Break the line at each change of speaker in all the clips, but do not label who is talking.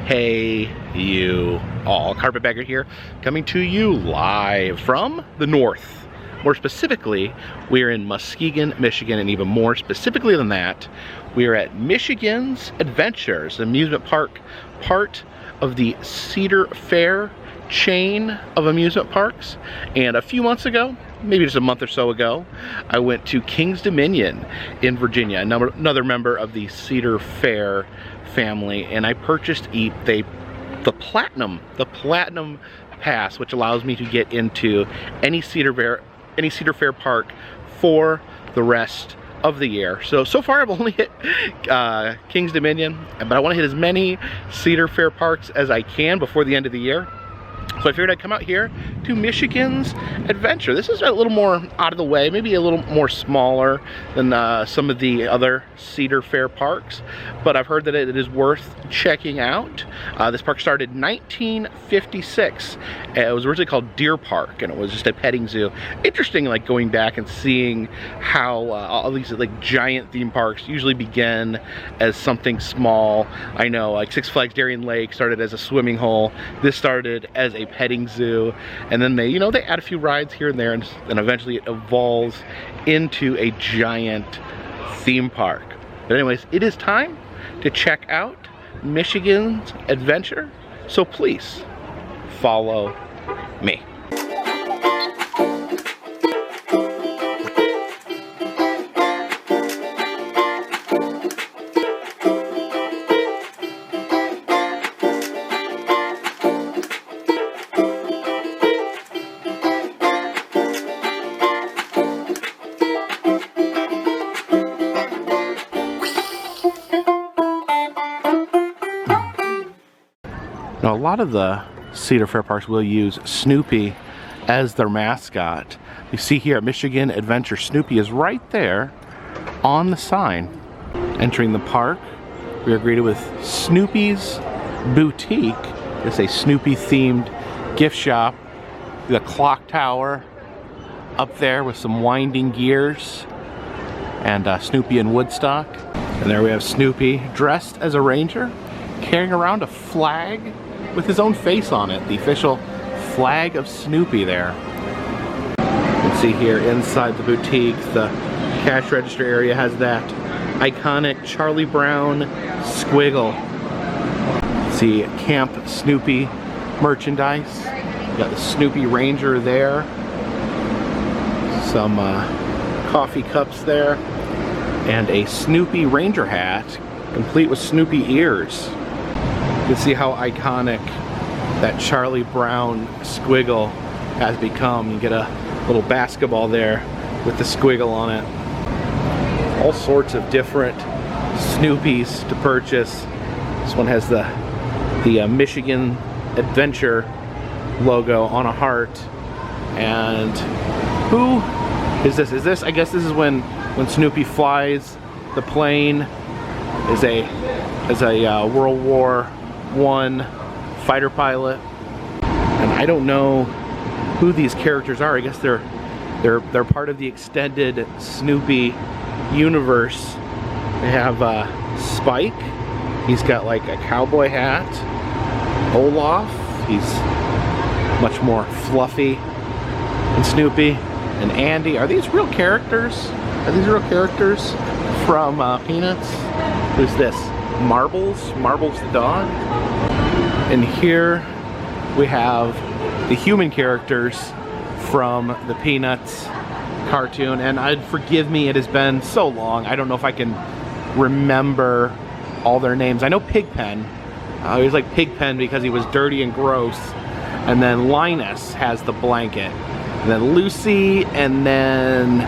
Hey you all, Carpetbagger here, coming to you live from the north. More specifically, we are in Muskegon, Michigan, and even more specifically than that, we are at Michigan's Adventures, amusement park, part of the Cedar Fair chain of amusement parks. And a few months ago, maybe just a month or so ago, I went to King's Dominion in Virginia, another member of the Cedar Fair family, and I purchased the platinum pass, which allows me to get into any Cedar Fair park for the rest of the year. So far I've only hit King's Dominion, but I want to hit as many Cedar Fair parks as I can before the end of the year. So I figured I'd come out here to Michigan's Adventure. This is a little more out of the way, maybe a little more smaller than some of the other Cedar Fair parks, but I've heard that it is worth checking out. This park started in 1956. It was originally called Deer Park, and it was just a petting zoo. Interesting, like going back and seeing how all these like giant theme parks usually begin as something small. I know, like Six Flags Darien Lake started as a swimming hole. This started as a petting zoo, and then they add a few rides here and there, and eventually it evolves into a giant theme park. But anyways, it is time to check out Michigan's Adventure, so please follow me. Now, a lot of the Cedar Fair parks will use Snoopy as their mascot. You see here at Michigan Adventure, Snoopy is right there on the sign. Entering the park, we are greeted with Snoopys Boutique. It's a Snoopy themed gift shop. The clock tower up there with some winding gears, and Snoopy in Woodstock. And there we have Snoopy dressed as a ranger, carrying around a flag with his own face on it, the official flag of Snoopy there. You can see here inside the boutique, the cash register area has that iconic Charlie Brown squiggle. See Camp Snoopy merchandise. You got the Snoopy Ranger there. Some coffee cups there. And a Snoopy Ranger hat, complete with Snoopy ears. You can see how iconic that Charlie Brown squiggle has become. You get a little basketball there with the squiggle on it. All sorts of different Snoopys to purchase. This one has the Michigan Adventure logo on a heart. And who is this? I guess this is when Snoopy flies the plane as a World War I fighter pilot. And I don't know who these characters are. I guess they're part of the extended Snoopy universe. They have Spike. He's got like a cowboy hat. Olaf. He's much more fluffy than Snoopy. And Andy. Are these real characters? Are these real characters from Peanuts? Who's this? Marbles? Marbles the dog? And here we have the human characters from the Peanuts cartoon. And forgive me, it has been so long. I don't know if I can remember all their names. I know Pigpen. He was like Pigpen because he was dirty and gross. And then Linus has the blanket. And then Lucy, and then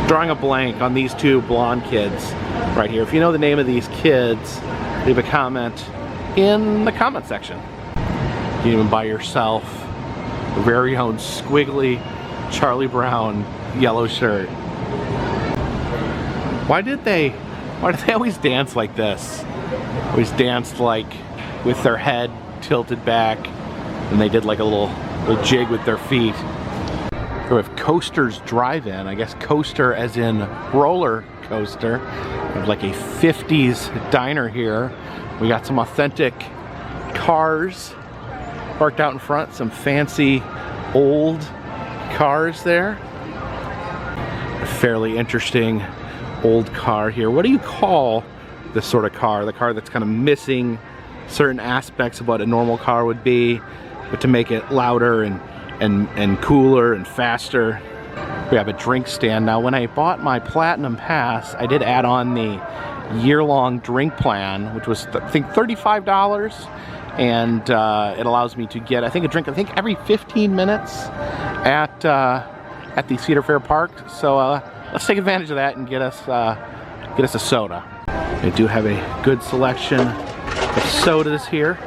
drawing a blank on these two blonde kids right here. If you know the name of these kids, leave a comment in the comment section. You can even buy yourself a very own squiggly Charlie Brown yellow shirt. Why did they always dance like this? Always danced like with their head tilted back, and they did like a little jig with their feet. We have Coaster's DriveIn. I guess coaster as in roller coaster. We have like a 50s diner here. We got some authentic cars parked out in front, some fancy old cars there. A fairly interesting old car here. What do you call this sort of car? The car that's kind of missing certain aspects of what a normal car would be, but to make it louder and cooler and faster. We have a drink stand. Now, when I bought my Platinum Pass, I did add on the year-long drink plan, which was, I think, $35, and it allows me to get, I think, a drink, every 15 minutes at the Cedar Fair Park. So let's take advantage of that and get us a soda. They do have a good selection of sodas here.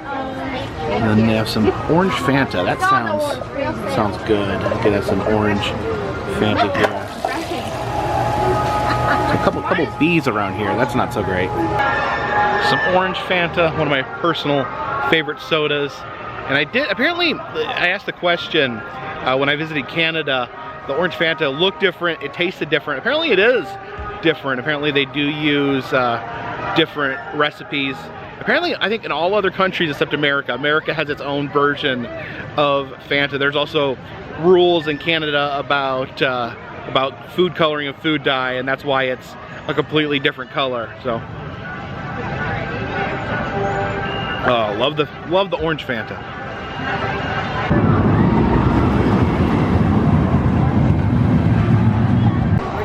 And then they have some orange Fanta. That sounds good. Get us an orange Fanta here. A couple bees around here. That's not so great. Some orange Fanta, one of my personal favorite sodas. And I asked the question when I visited Canada. The orange Fanta looked different. It tasted different. Apparently it is different. Apparently they do use different recipes. Apparently, I think in all other countries except America, America has its own version of Fanta. There's also rules in Canada about food coloring and food dye, and that's why it's a completely different color. So, love the orange Fanta.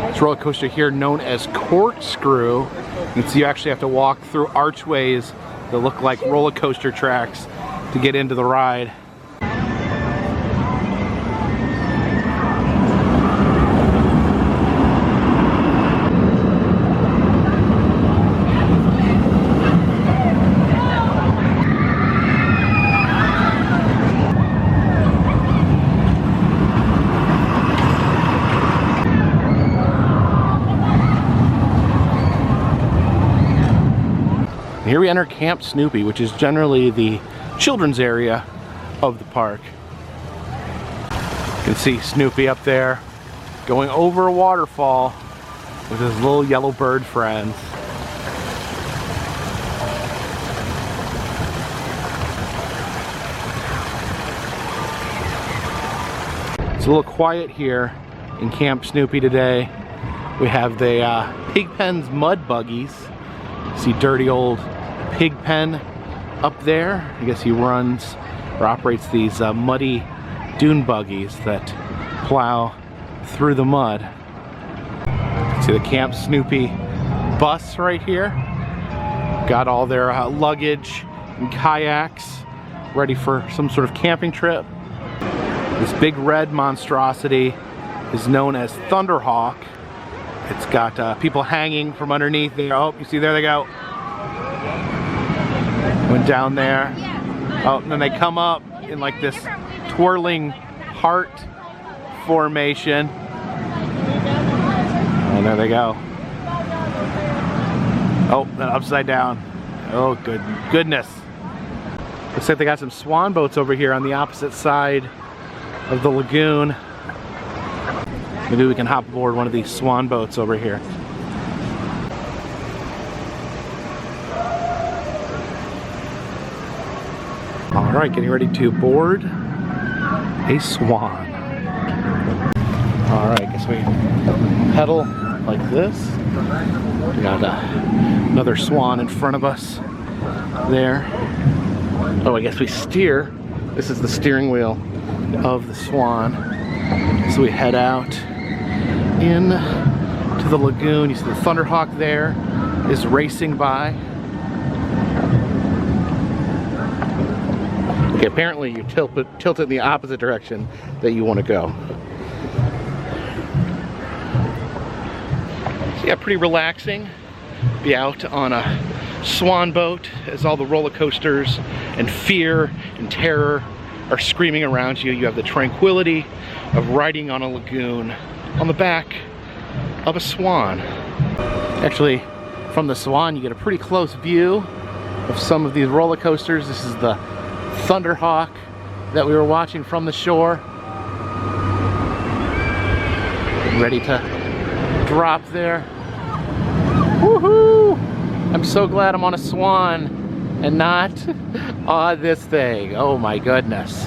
This roller coaster here, known as Corkscrew, and so you actually have to walk through archways that look like roller coaster tracks to get into the ride. Here we enter Camp Snoopy, which is generally the children's area of the park. You can see Snoopy up there going over a waterfall with his little yellow bird friends. It's a little quiet here in Camp Snoopy today. We have the Pigpen's mud buggies. See dirty old Pigpen up there. I guess he runs or operates these muddy dune buggies that plow through the mud. See the Camp Snoopy bus right here. Got all their luggage and kayaks ready for some sort of camping trip. This big red monstrosity is known as Thunderhawk. It's got people hanging from underneath there. Oh, you see, there they go. Went down there. Oh, and then they come up in like this twirling heart formation. And there they go. Oh, then upside down. Oh, goodness. Looks like they got some swan boats over here on the opposite side of the lagoon. Maybe we can hop aboard one of these swan boats over here. All right, getting ready to board a swan. All right, guess we pedal like this. We got another swan in front of us there. Oh, I guess we steer. This is the steering wheel of the swan. So we head out in to the lagoon. You see the Thunderhawk there is racing by. Okay, apparently you tilt it in the opposite direction that you want to go. So yeah, pretty relaxing. Be out on a swan boat as all the roller coasters and fear and terror are screaming around you. You have the tranquility of riding on a lagoon on the back of a swan. Actually, from the swan you get a pretty close view of some of these roller coasters. This is the Thunderhawk that we were watching from the shore. Ready to drop there. Woohoo! I'm so glad I'm on a swan and not on this thing. Oh my goodness.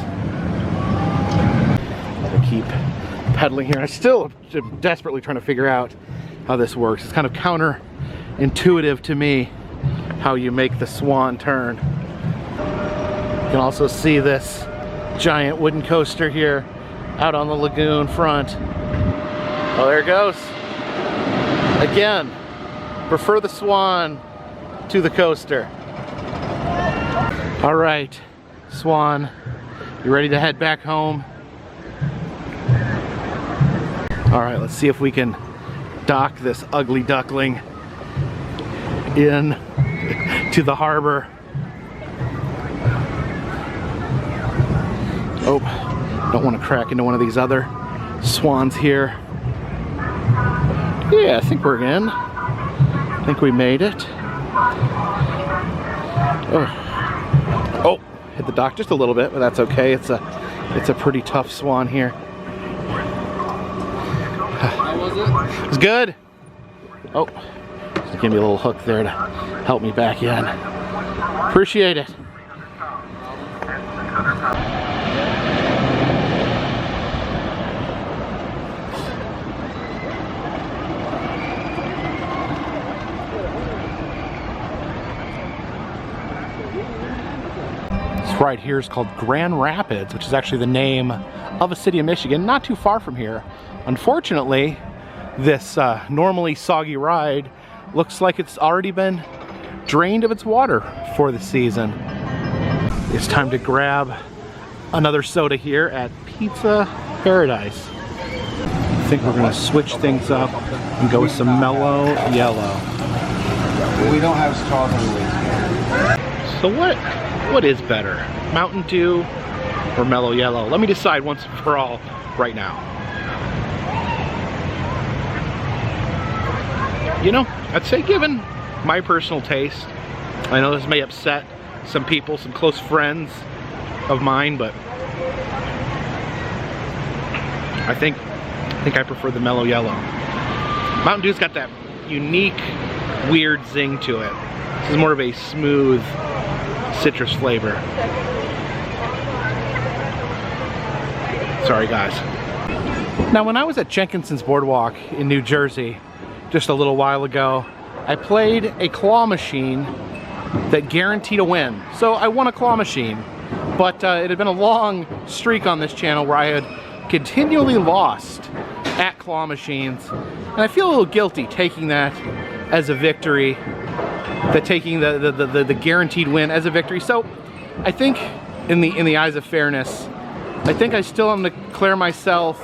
I keep pedaling here. I still am desperately trying to figure out how this works. It's kind of counterintuitive to me how you make the swan turn. You can also see this giant wooden coaster here out on the lagoon front. Oh, there it goes. Again, prefer the swan to the coaster. All right, swan, you ready to head back home? All right, let's see if we can dock this ugly duckling in to the harbor. Oh, don't want to crack into one of these other swans here. Yeah, I think we're in. I think we made it. Oh, hit the dock just a little bit, but that's okay. It's a pretty tough swan here.
How was it?
It's good. Oh, just give me a little hook there to help me back in. Appreciate it. Right here is called Grand Rapids, which is actually the name of a city in Michigan, not too far from here. Unfortunately, this normally soggy ride looks like it's already been drained of its water for the season. It's time to grab another soda here at Pizza Paradise. I think we're gonna switch things up and go with some mellow yellow.
We don't have straws on the way.
So what is better, Mountain Dew or Mellow Yellow? Let me decide once and for all right now. You know, I'd say given my personal taste, I know this may upset some people, some close friends of mine, but I think I prefer the Mellow Yellow. Mountain Dew's got that unique, weird zing to it. This is more of a smooth citrus flavor. Sorry guys. Now when I was at Jenkinson's Boardwalk in New Jersey just a little while ago, I played a claw machine that guaranteed a win. So I won a claw machine, but it had been a long streak on this channel where I had continually lost at claw machines, and I feel a little guilty taking that as a victory, taking the guaranteed win as a victory. So I think in the eyes of fairness, I think I still am to declare myself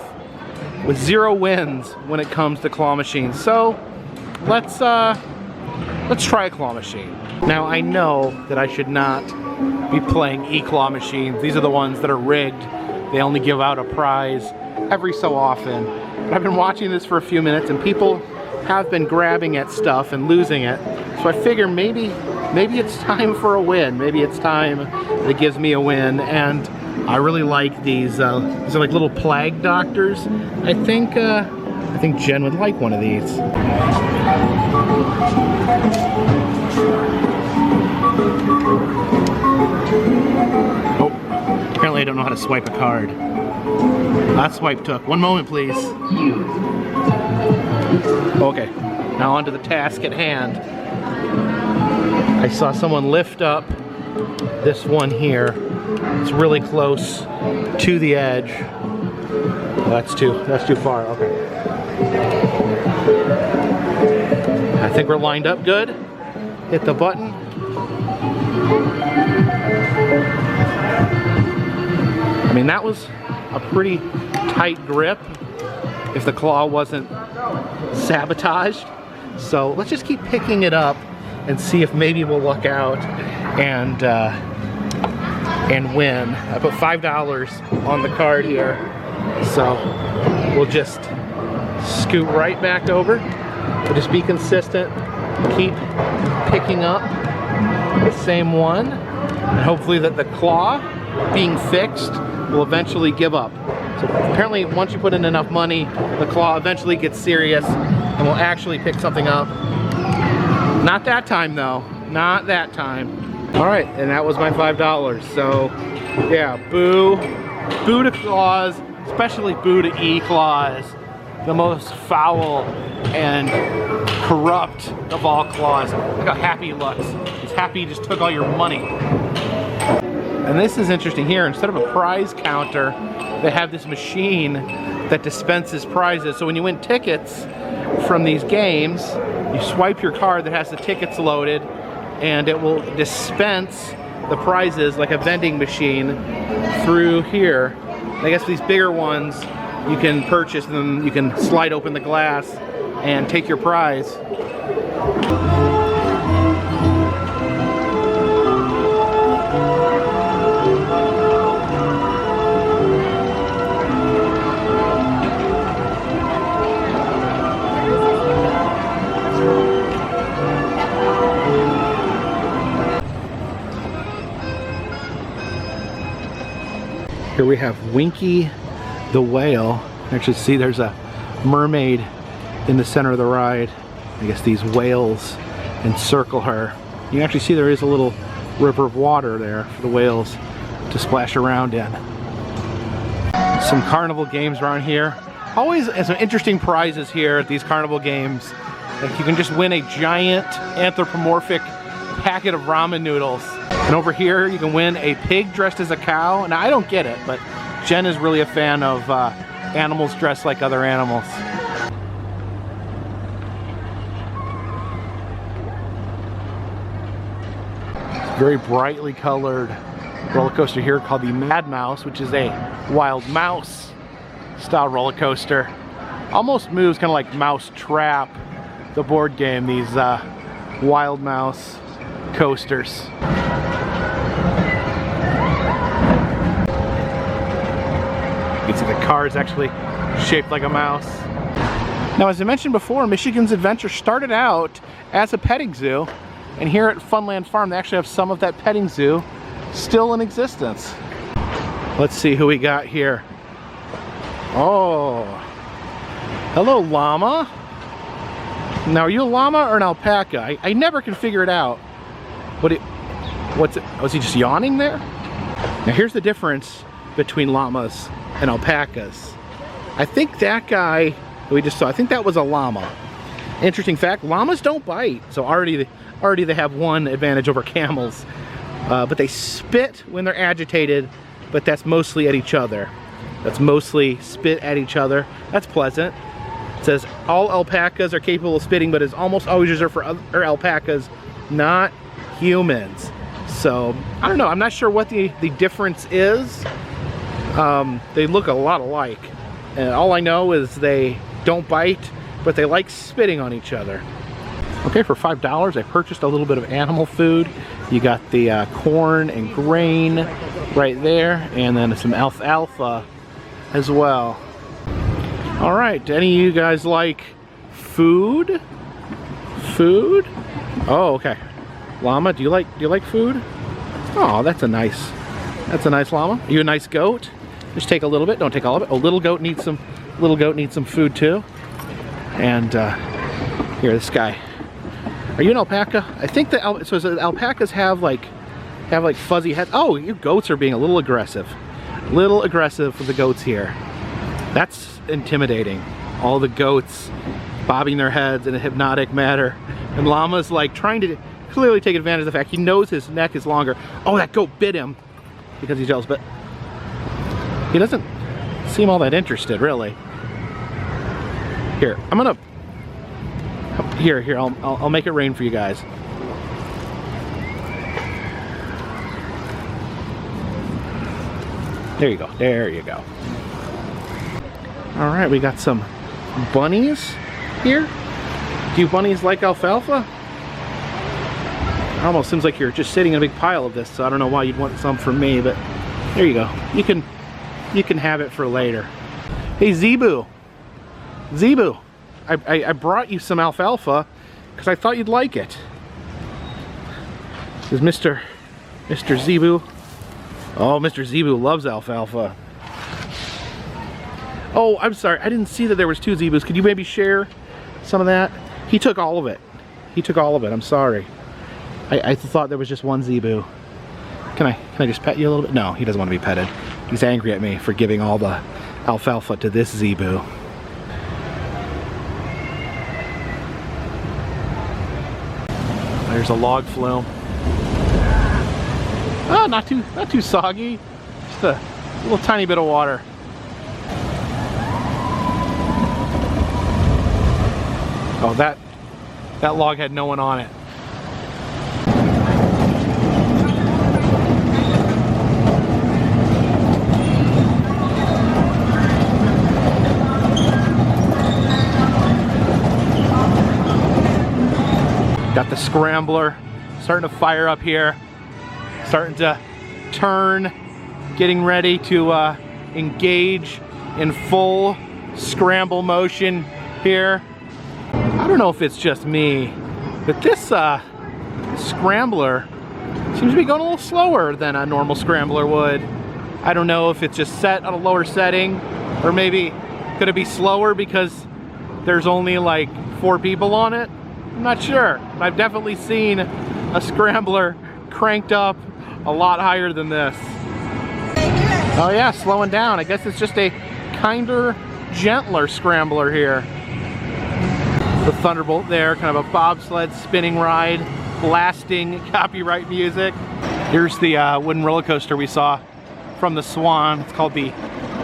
with 0 wins when it comes to claw machines. So let's try a claw machine. Now I know that I should not be playing e-claw machines. These are the ones that are rigged. They only give out a prize every so often. But I've been watching this for a few minutes and people have been grabbing at stuff and losing it. So I figure maybe it's time for a win. Maybe it's time that gives me a win. And I really like these. These are like little plague doctors. I think Jen would like one of these. Oh, apparently I don't know how to swipe a card. That swipe took. One moment, please. Okay, now on to the task at hand. I saw someone lift up this one here. It's really close to the edge. That's too far. Okay. I think we're lined up good. Hit the button. I mean, that was a pretty tight grip if the claw wasn't sabotaged. So let's just keep picking it up and see if maybe we'll luck out and win. I put $5 on the card here, so we'll just scoot right back over. We'll just be consistent, keep picking up the same one, and hopefully that the claw being fixed will eventually give up. So apparently once you put in enough money, the claw eventually gets serious and will actually pick something up. Not that time though, not that time. All right, and that was my $5. So, yeah, boo to Claus, especially boo to E-Claus, the most foul and corrupt of all Claus. Look how happy he looks. He's happy he just took all your money. And this is interesting here. Instead of a prize counter, they have this machine that dispenses prizes. So when you win tickets from these games, you swipe your card that has the tickets loaded, and it will dispense the prizes like a vending machine through here. I guess these bigger ones, you can purchase them, you can slide open the glass and take your prize. Here we have Winky the whale. Actually, see there's a mermaid in the center of the ride. I guess these whales encircle her. You can actually see there is a little river of water there for the whales to splash around in. Some Carnival Games around here. Always some interesting prizes here at these Carnival Games. Like you can just win a giant anthropomorphic packet of ramen noodles. And over here you can win a pig dressed as a cow. Now I don't get it, but Jen is really a fan of animals dressed like other animals. Very brightly colored roller coaster here called the Mad Mouse, which is a wild mouse style roller coaster. Almost moves kind of like Mouse Trap, the board game, these wild mouse coasters. You can see the car is actually shaped like a mouse. Now, as I mentioned before, Michigan's Adventure started out as a petting zoo, and here at Funland Farm they actually have some of that petting zoo still in existence. Let's see who we got here. Oh, hello llama. Now, are you a llama or an alpaca? I never can figure it out. What's it? Was he just yawning there? Now here's the difference between llamas and alpacas. I think that guy that we just saw, I think that was a llama. Interesting fact, llamas don't bite, so already they have one advantage over camels. But they spit when they're agitated, but that's mostly at each other. That's mostly spit at each other. That's pleasant. It says all alpacas are capable of spitting, but is almost always reserved for other alpacas, not humans. So I don't know, I'm not sure what the difference is. They look a lot alike, and all I know is they don't bite, but they like spitting on each other. Okay, for $5 I purchased a little bit of animal food. You got the corn and grain right there, and then some alfalfa as well. All right, do any of you guys like food? Food? Oh, okay. Llama, do you like food? Oh, that's a nice llama. Are you a nice goat? Just take a little bit, don't take all of it. Oh, little goat needs some food too. And here, this guy. Are you an alpaca? I think the alpacas have like fuzzy heads. Oh, you goats are being a little aggressive. Little aggressive for the goats here. That's intimidating. All the goats bobbing their heads in a hypnotic manner. And llama's like trying to clearly take advantage of the fact he knows his neck is longer. Oh, that goat bit him because he's jealous, but he doesn't seem all that interested, really. Here, I'm gonna, here, I'll make it rain for you guys. There you go, there you go. All right, we got some bunnies here. Do you bunnies like alfalfa? It almost seems like you're just sitting in a big pile of this, so I don't know why you'd want some from me, but there you go. You can have it for later. Hey, Zebu. Zebu, I brought you some alfalfa because I thought you'd like it. This is Mr. Zebu. Oh, Mr. Zebu loves alfalfa. Oh, I'm sorry, I didn't see that there was 2 Zebus. Could you maybe share some of that? He took all of it. He took all of it, I'm sorry. I thought there was just one zebu. Can I just pet you a little bit? No, he doesn't want to be petted. He's angry at me for giving all the alfalfa to this zebu. There's a log flume. Oh, not too soggy. Just a little tiny bit of water. Oh, that log had no one on it. Got the Scrambler starting to fire up here, starting to turn, getting ready to engage in full scramble motion here. I don't know if it's just me, but this Scrambler seems to be going a little slower than a normal Scrambler would. I don't know if it's just set at a lower setting, or maybe could it be slower because there's only like 4 people on it? I'm not sure. I've definitely seen a Scrambler cranked up a lot higher than this. Oh yeah, slowing down. I guess it's just a kinder, gentler Scrambler here. The Thunderbolt there, kind of a bobsled spinning ride, blasting copyright music. Here's the wooden roller coaster we saw from the Swan. It's called the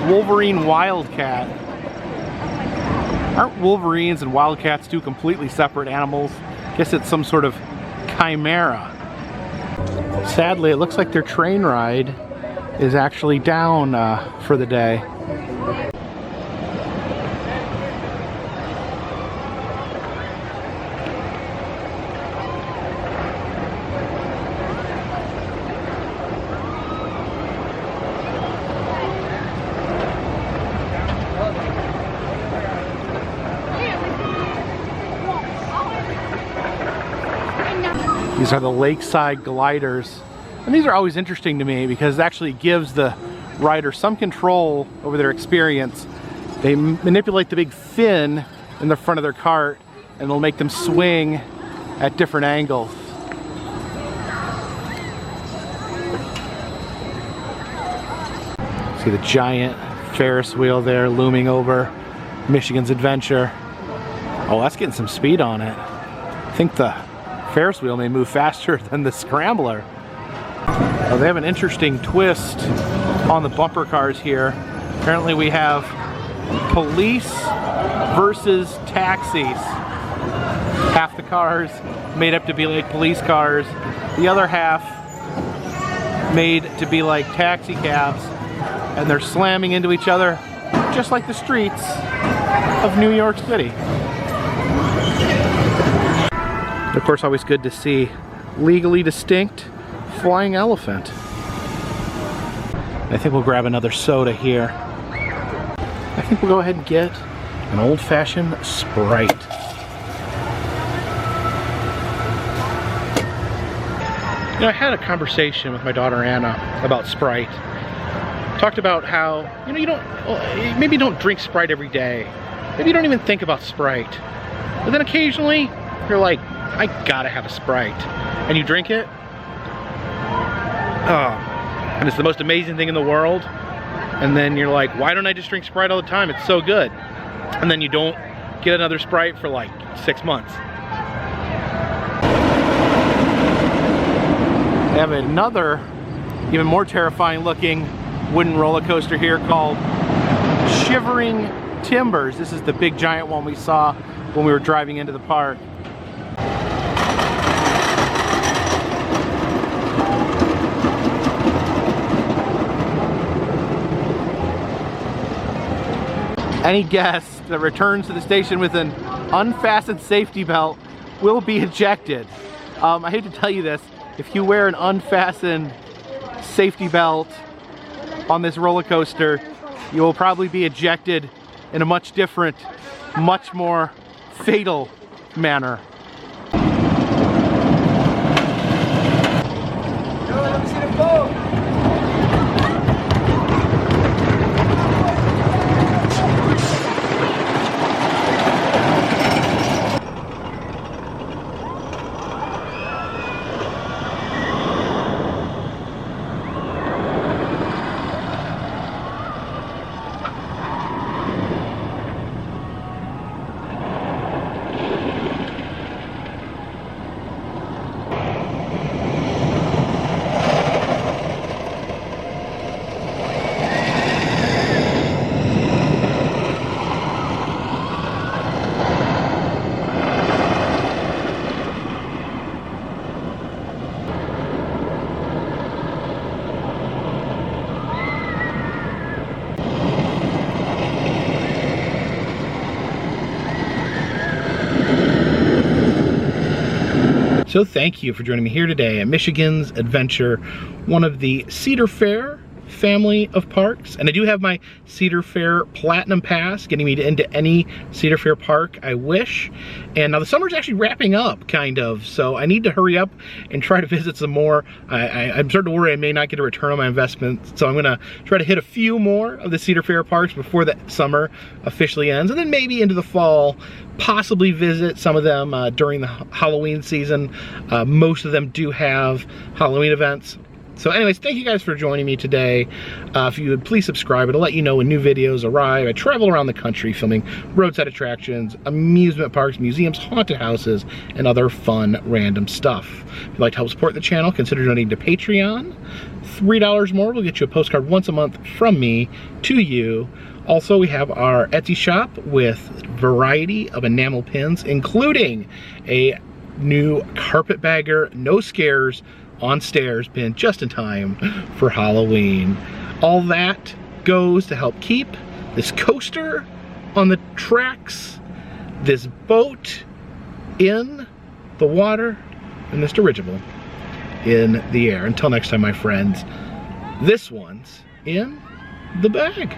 Wolverine Wildcat. Aren't Wolverines and Wildcats two completely separate animals? I guess it's some sort of chimera. Sadly, it looks like their train ride is actually down for the day. These are the Lakeside Gliders. And these are always interesting to me because it actually gives the rider some control over their experience. They manipulate the big fin in the front of their cart and it'll make them swing at different angles. See the giant Ferris wheel there looming over Michigan's Adventure. Oh, that's getting some speed on it. I think the Ferris wheel may move faster than the Scrambler. Oh, they have an interesting twist on the bumper cars here. Apparently we have police versus taxis. Half the cars made up to be like police cars, the other half made to be like taxi cabs, and they're slamming into each other just like the streets of New York City. Of course, always good to see legally distinct flying elephant. I think we'll grab another soda here. I think we'll go ahead and get an old-fashioned Sprite. You know, I had a conversation with my daughter Anna about Sprite. Talked about how, you know, maybe you don't drink Sprite every day. Maybe you don't even think about Sprite. But then occasionally, you're like, I gotta have a Sprite. And you drink it. Oh, and it's the most amazing thing in the world. And then you're like, why don't I just drink Sprite all the time? It's so good. And then you don't get another Sprite for like 6 months. They have another, even more terrifying looking wooden roller coaster here called Shivering Timbers. This is the big giant one we saw when we were driving into the park. Any guest that returns to the station with an unfastened safety belt will be ejected. I hate to tell you this, if you wear an unfastened safety belt on this roller coaster, you will probably be ejected in a much different, much more fatal manner.
Let me see the boat.
So thank you for joining me here today at Michigan's Adventure, one of the Cedar Fair family of parks. And I do have my Cedar Fair Platinum Pass, getting me into any Cedar Fair park I wish. And now the summer's actually wrapping up, kind of, so I need to hurry up and try to visit some more. I'm starting to worry I may not get a return on my investment, so I'm gonna try to hit a few more of the Cedar Fair parks before the summer officially ends, and then maybe into the fall, possibly visit some of them during the Halloween season. Most of them do have Halloween events. So anyways, thank you guys for joining me today. If you would please subscribe, it'll let you know when new videos arrive. I travel around the country filming roadside attractions, amusement parks, museums, haunted houses, and other fun random stuff. If you'd like to help support the channel, consider donating to Patreon. $3 more will get you a postcard once a month from me to you. Also, we have our Etsy shop with variety of enamel pins, including a new Carpetbagger No Scares on stairs pin just in time for Halloween. All that goes to help keep this coaster on the tracks, this boat in the water, and this dirigible in the air. Until next time, my friends, this one's in the bag.